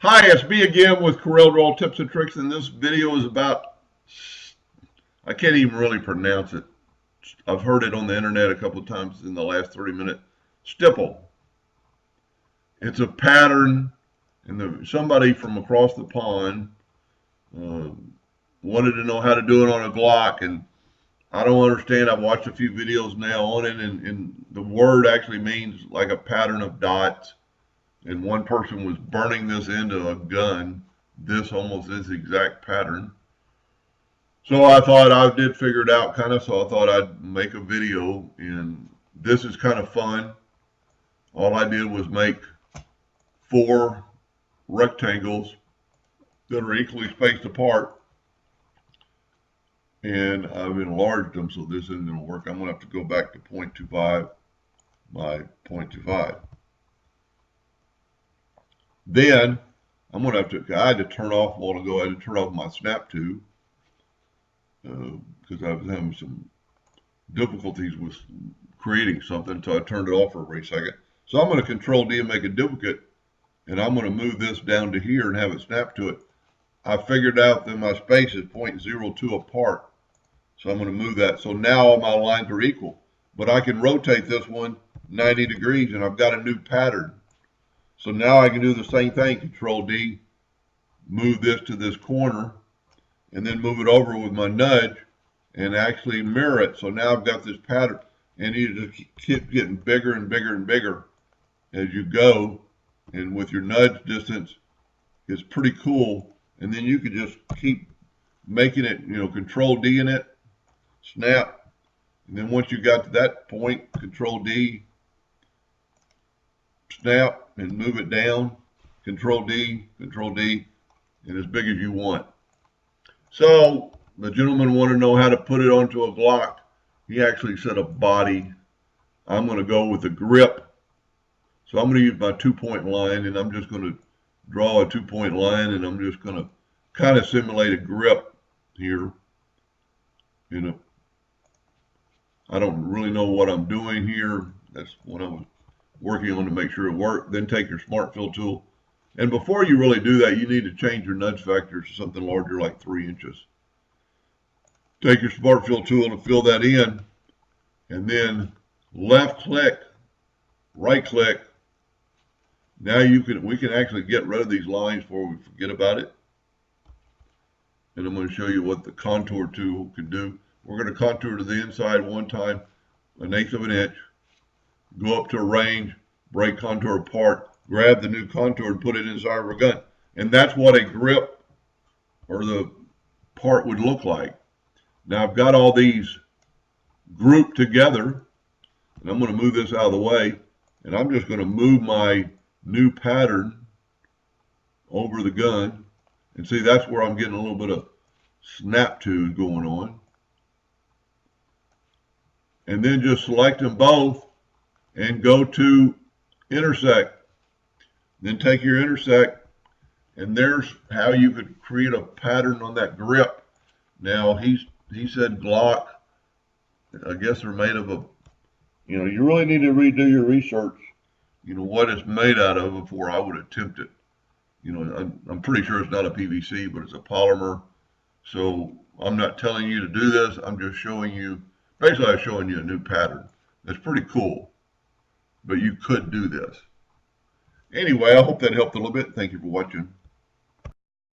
Hi, it's me again with Corel Draw Tips and Tricks, and this video is about, I can't even really pronounce it. I've heard it on the internet a couple of times in the last 30 minutes. Stipple. It's a pattern, and somebody from across the pond uh, wanted to know how to do it on a Glock, and I don't understand. I've watched a few videos now on it, and the word actually means like a pattern of dots. And one person was burning this into a gun, this almost this exact pattern. So I thought I did figure it out kind of, so I thought I'd make a video, and this is kind of fun. All I did was make 4 rectangles that are equally spaced apart, and I've enlarged them, so this isn't going to work. I'm going to have to go back to 0.25 by 0.25. Then I'm going to have to, I had to turn off a while ago, I had to turn off my snap tube because I was having some difficulties with creating something, so I turned it off for a brief second. So I'm going to Control D and make a duplicate, and I'm going to move this down to here and have it snap to it. I figured out that my space is 0.02 apart, so I'm going to move that. So now all my lines are equal, but I can rotate this one 90 degrees, and I've got a new pattern. So now I can do the same thing, Control D, move this to this corner, and then move it over with my nudge and actually mirror it. So now I've got this pattern, and you just keep getting bigger and bigger and bigger as you go. And with your nudge distance, it's pretty cool. And then you can just keep making it, Control D in it, snap. And then once you got to that point, Control D, snap, and move it down, Control D, and as big as you want. So the gentleman wanted to know how to put it onto a Glock. He actually said a body. I'm going to go with a grip. So I'm going to use my 2-point line, and I'm just going to draw a 2-point line, and I'm just going to kind of simulate a grip here. I don't really know what I'm doing here. That's what I was working on to make sure it worked. Then take your Smart Fill tool. And before you really do that, you need to change your nudge factor to something larger, like 3 inches. Take your Smart Fill tool and fill that in. And then left click, right click. Now we can actually get rid of these lines before we forget about it. And I'm going to show you what the contour tool can do. We're going to contour to the inside one time, 1/8 of an inch. Go up to a range, break contour apart, grab the new contour and put it inside of our gun. And that's what a grip or the part would look like. Now I've got all these grouped together, and I'm going to move this out of the way, and I'm just going to move my new pattern over the gun. And see, that's where I'm getting a little bit of snap to going on. And then just select them both and go to intersect. Then take your intersect, and there's how you could create a pattern on that grip. Now he said Glock. I guess they're made of a, you really need to redo your research, what it's made out of before I would attempt it. I'm pretty sure it's not a PVC, but it's a polymer. So I'm not telling you to do this. I'm just showing you, basically I'm showing you a new pattern. That's pretty cool. But you could do this. Anyway, I hope that helped a little bit. Thank you for watching.